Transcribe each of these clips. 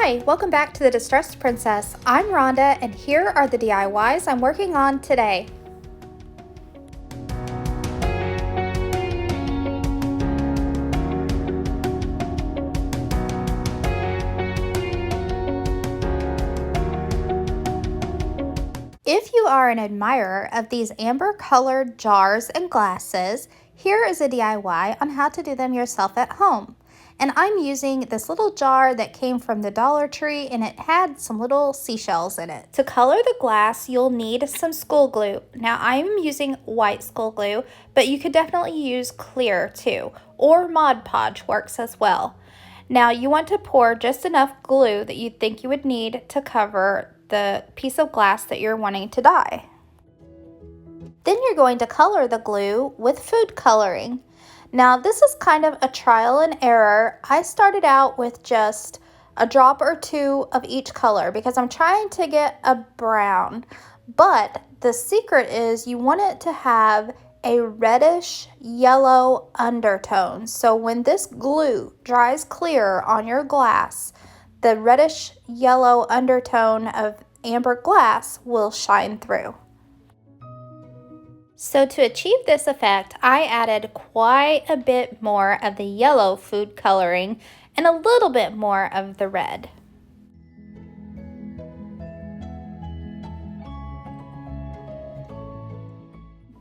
Hi, welcome back to the Distressed Princess. I'm Rhonda and here are the DIYs I'm working on today. If you are an admirer of these amber colored jars and glasses, here is a DIY on how to do them yourself at home. And I'm using this little jar that came from the Dollar Tree and it had some little seashells in it. To color the glass, you'll need some school glue. Now I'm using white school glue, but you could definitely use clear too, or Mod Podge works as well. Now you want to pour just enough glue that you think you would need to cover the piece of glass that you're wanting to dye. Then you're going to color the glue with food coloring. Now this is kind of a trial and error. I started out with just a drop or two of each color because I'm trying to get a brown, but the secret is you want it to have a reddish yellow undertone. So when this glue dries clear on your glass, the reddish yellow undertone of amber glass will shine through. So to achieve this effect, I added quite a bit more of the yellow food coloring and a little bit more of the red.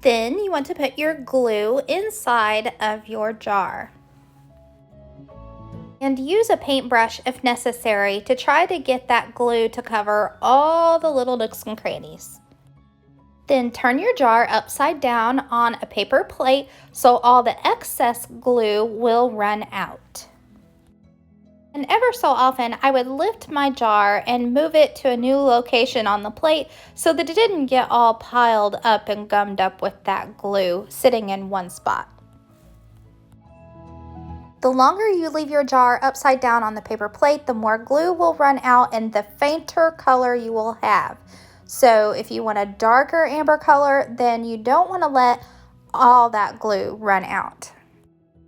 Then you want to put your glue inside of your jar. And use a paintbrush if necessary to try to get that glue to cover all the little nooks and crannies. Then turn your jar upside down on a paper plate so all the excess glue will run out. And ever so often I would lift my jar and move it to a new location on the plate so that it didn't get all piled up and gummed up with that glue sitting in one spot. The longer you leave your jar upside down on the paper plate, the more glue will run out and the fainter color you will have. So if you want a darker amber color, then you don't want to let all that glue run out.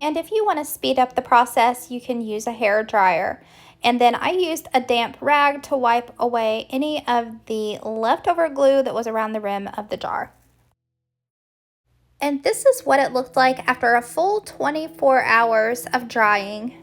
And if you want to speed up the process, you can use a hair dryer. And then I used a damp rag to wipe away any of the leftover glue that was around the rim of the jar. And this is what it looked like after a full 24 hours of drying.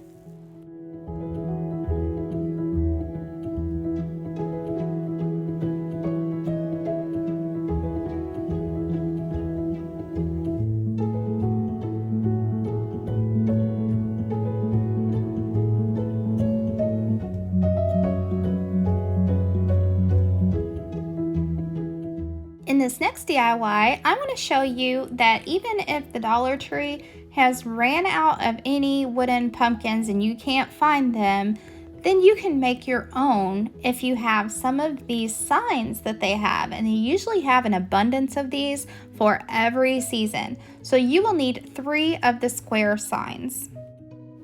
In this next DIY, I'm going to show you that even if the Dollar Tree has ran out of any wooden pumpkins and you can't find them, then you can make your own if you have some of these signs that they have. And they usually have an abundance of these for every season. So you will need 3 of the square signs.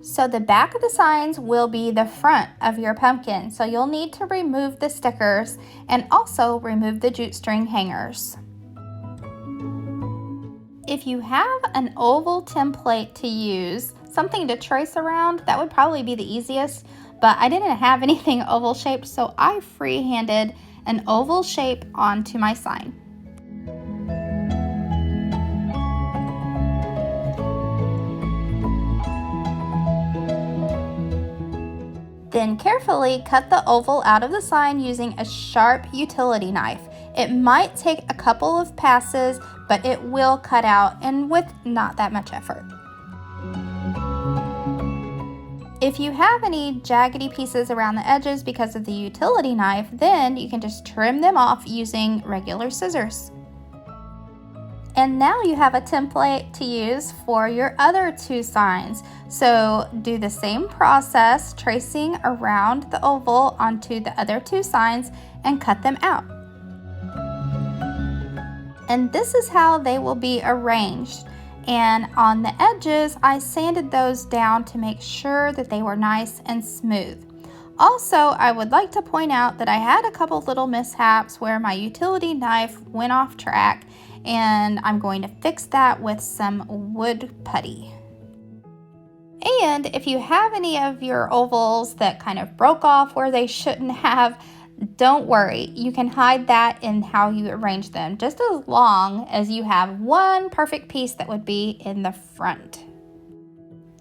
So the back of the signs will be the front of your pumpkin. So you'll need to remove the stickers and also remove the jute string hangers. If you have an oval template to use, something to trace around, that would probably be the easiest, but I didn't have anything oval shaped, so I freehanded an oval shape onto my sign. Then carefully cut the oval out of the sign using a sharp utility knife. It might take a couple of passes, but it will cut out and with not that much effort. If you have any jaggedy pieces around the edges because of the utility knife, then you can just trim them off using regular scissors. And now you have a template to use for your other 2 signs. So do the same process, tracing around the oval onto the other 2 signs and cut them out. And this is how they will be arranged. And on the edges, I sanded those down to make sure that they were nice and smooth. Also, I would like to point out that I had a couple little mishaps where my utility knife went off track, and I'm going to fix that with some wood putty. And if you have any of your ovals that kind of broke off where they shouldn't have, don't worry. You can hide that in how you arrange them, just as long as you have one perfect piece that would be in the front.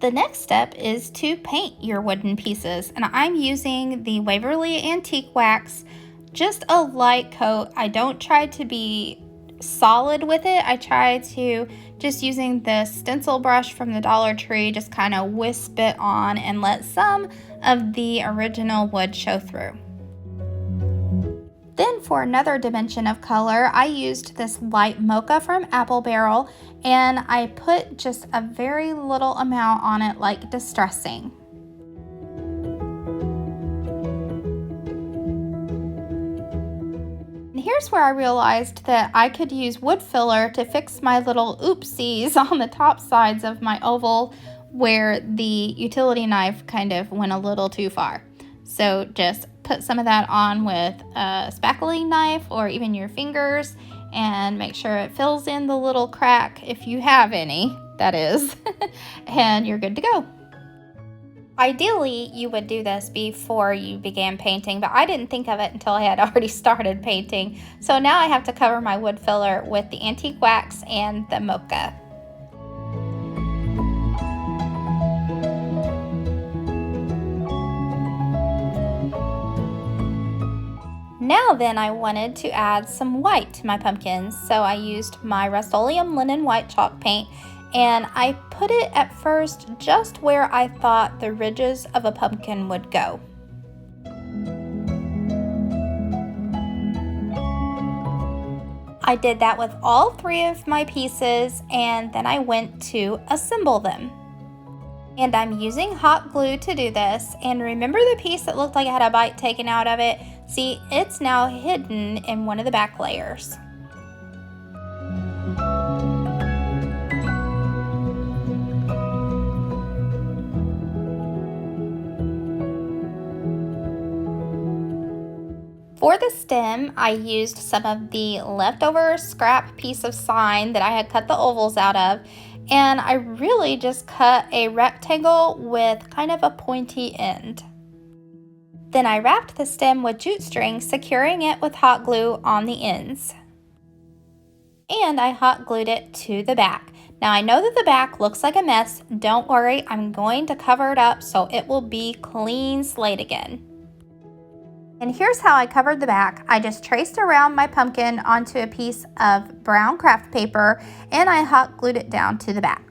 The next step is to paint your wooden pieces, and I'm using the Waverly Antique Wax, just a light coat. I don't try to be solid with it. I try to just using the stencil brush from the Dollar Tree, just kind of wisp it on and let some of the original wood show through. Then for another dimension of color, I used this light mocha from Apple Barrel, and I put just a very little amount on it, like distressing. And here's where I realized that I could use wood filler to fix my little oopsies on the top sides of my oval where the utility knife kind of went a little too far. So just put some of that on with a spackling knife or even your fingers and make sure it fills in the little crack, if you have any, that is, and you're good to go. Ideally, you would do this before you began painting, but I didn't think of it until I had already started painting. So now I have to cover my wood filler with the antique wax and the mocha. Now then, I wanted to add some white to my pumpkins, so I used my Rust-Oleum Linen White chalk paint, and I put it at first just where I thought the ridges of a pumpkin would go. I did that with all 3 of my pieces, and then I went to assemble them. And I'm using hot glue to do this, and remember the piece that looked like it had a bite taken out of it? See, it's now hidden in one of the back layers. For the stem, I used some of the leftover scrap piece of sign that I had cut the ovals out of, and I really just cut a rectangle with kind of a pointy end. Then I wrapped the stem with jute string, securing it with hot glue on the ends. And I hot glued it to the back. Now I know that the back looks like a mess. Don't worry, I'm going to cover it up so it will be clean slate again. And here's how I covered the back. I just traced around my pumpkin onto a piece of brown craft paper, and I hot glued it down to the back.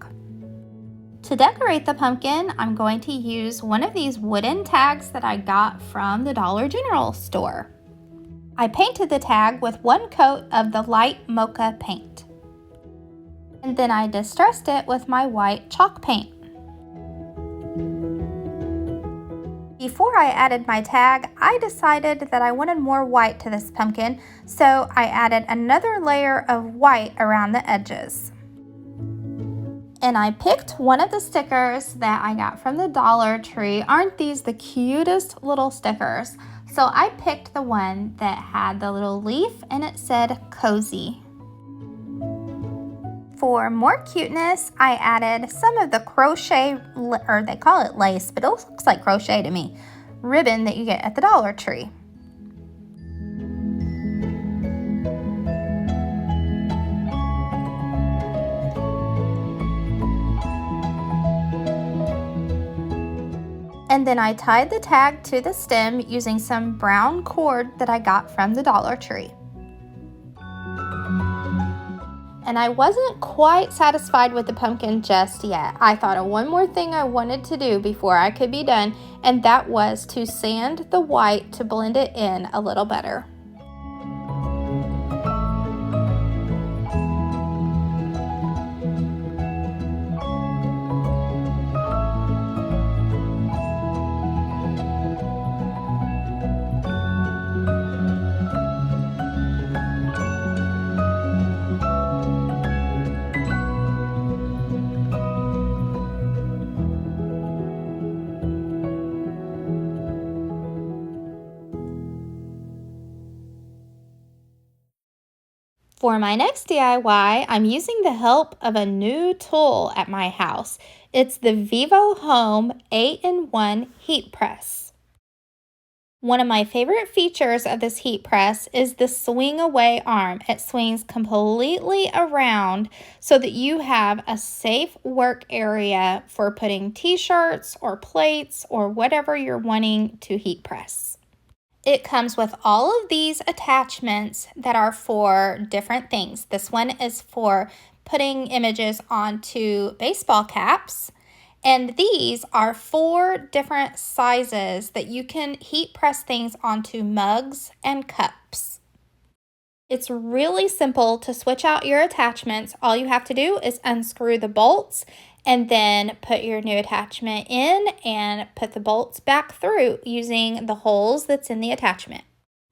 To decorate the pumpkin, I'm going to use one of these wooden tags that I got from the Dollar General store. I painted the tag with 1 coat of the light mocha paint. And then I distressed it with my white chalk paint. Before I added my tag, I decided that I wanted more white to this pumpkin, so I added another layer of white around the edges. And I picked one of the stickers that I got from the Dollar Tree. Aren't these the cutest little stickers? So I picked the one that had the little leaf and it said cozy. For more cuteness, I added some of the crochet, or they call it lace, but it looks like crochet to me, ribbon that you get at the Dollar Tree. And then I tied the tag to the stem using some brown cord that I got from the Dollar Tree. And I wasn't quite satisfied with the pumpkin just yet. I thought of one more thing I wanted to do before I could be done, and that was to sand the white to blend it in a little better. For my next DIY, I'm using the help of a new tool at my house. It's the VivoHome 8-in-1 heat press. One of my favorite features of this heat press is the swing away arm. It swings completely around so that you have a safe work area for putting t-shirts or plates or whatever you're wanting to heat press. It comes with all of these attachments that are for different things. This one is for putting images onto baseball caps. And these are 4 different sizes that you can heat press things onto mugs and cups. It's really simple to switch out your attachments. All you have to do is unscrew the bolts and then put your new attachment in and put the bolts back through using the holes that's in the attachment.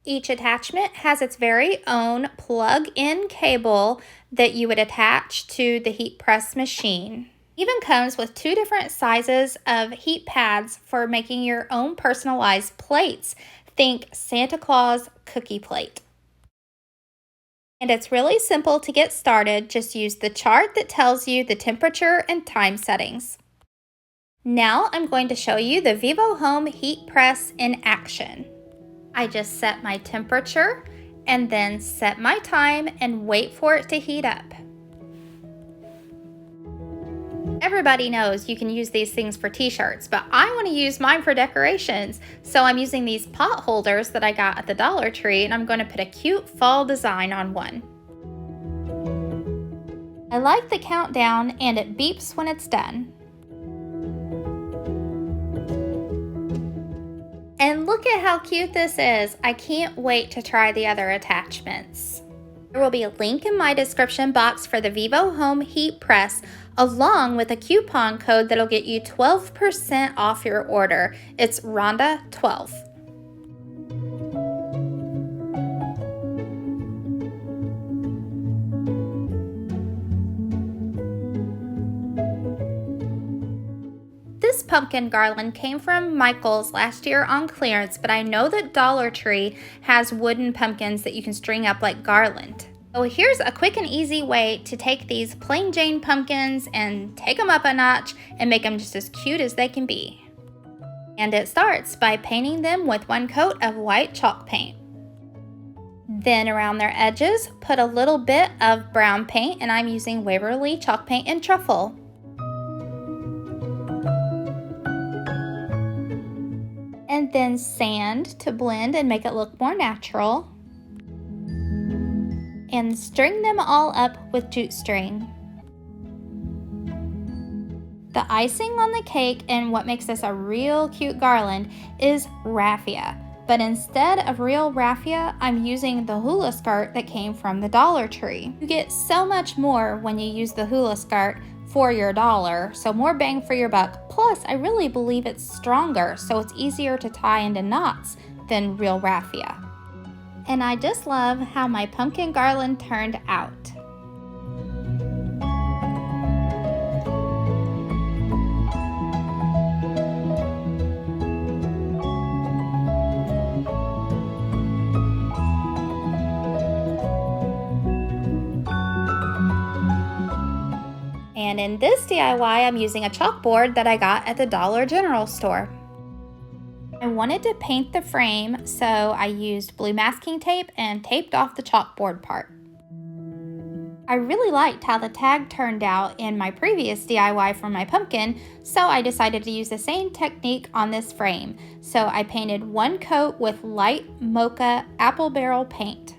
Each attachment has its very own plug-in cable that you would attach to the heat press machine. Even comes with 2 different sizes of heat pads for making your own personalized plates. Think Santa Claus cookie plate. And it's really simple to get started. Just use the chart that tells you the temperature and time settings. Now I'm going to show you the VivoHome heat press in action. I just set my temperature and then set my time and wait for it to heat up. Everybody knows you can use these things for t-shirts, but I want to use mine for decorations. So I'm using these pot holders that I got at the Dollar Tree, and I'm going to put a cute fall design on one. I like the countdown, and it beeps when it's done. And look at how cute this is. I can't wait to try the other attachments. There will be a link in my description box for the VivoHome heat press, along with a coupon code that'll get you 12% off your order. It's Rhonda12. This pumpkin garland came from Michael's last year on clearance, but I know that Dollar Tree has wooden pumpkins that you can string up like garland. So here's a quick and easy way to take these plain Jane pumpkins and take them up a notch and make them just as cute as they can be. And it starts by painting them with 1 coat of white chalk paint. Then around their edges, put a little bit of brown paint, and I'm using Waverly chalk paint in Truffle. And then sand to blend and make it look more natural. And string them all up with jute string. The icing on the cake and what makes this a real cute garland is raffia. But instead of real raffia, I'm using the hula skirt that came from the Dollar Tree. You get so much more when you use the hula skirt for your dollar, so more bang for your buck. Plus, I really believe it's stronger, so it's easier to tie into knots than real raffia. And I just love how my pumpkin garland turned out. And in this DIY, I'm using a chalkboard that I got at the Dollar General store. I wanted to paint the frame, so I used blue masking tape and taped off the chalkboard part. I really liked how the tag turned out in my previous DIY for my pumpkin, so I decided to use the same technique on this frame. So I painted 1 coat with light mocha apple barrel paint.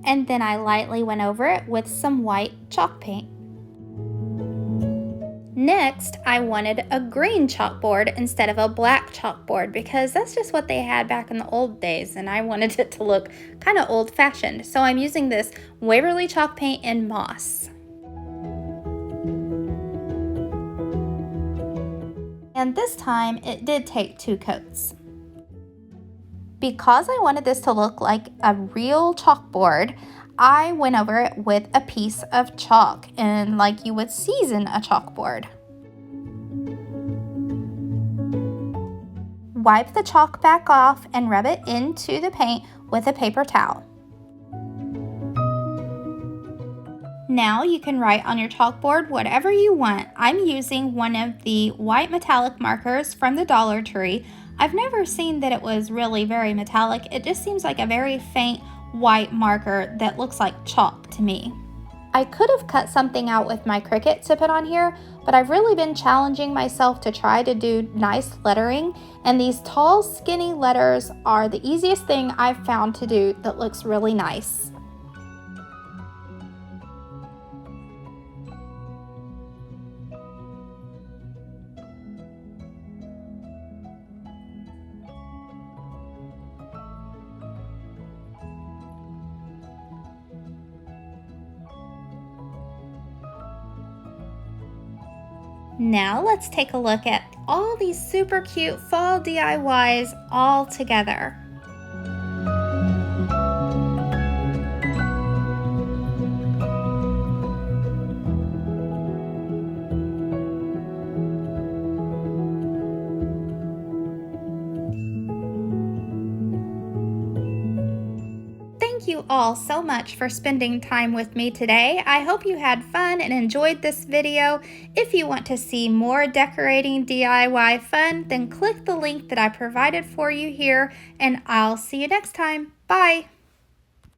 And then I lightly went over it with some white chalk paint. Next, I wanted a green chalkboard instead of a black chalkboard because that's just what they had back in the old days, and I wanted it to look kind of old-fashioned. So I'm using this Waverly chalk paint in moss. And this time, it did take 2 coats. Because I wanted this to look like a real chalkboard, I went over it with a piece of chalk, and like you would season a chalkboard. Wipe the chalk back off and rub it into the paint with a paper towel. Now you can write on your chalkboard whatever you want. I'm using one of the white metallic markers from the Dollar Tree. I've never seen that it was really very metallic. It just seems like a very faint white marker that looks like chalk to me. I could have cut something out with my Cricut to put on here, but I've really been challenging myself to try to do nice lettering, and these tall, skinny letters are the easiest thing I've found to do that looks really nice. Now let's take a look at all these super cute fall DIYs all together. Thank you all so much for spending time with me today. I hope you had fun and enjoyed this video. If you want to see more decorating DIY fun, then click the link that I provided for you here, and I'll see you next time. Bye!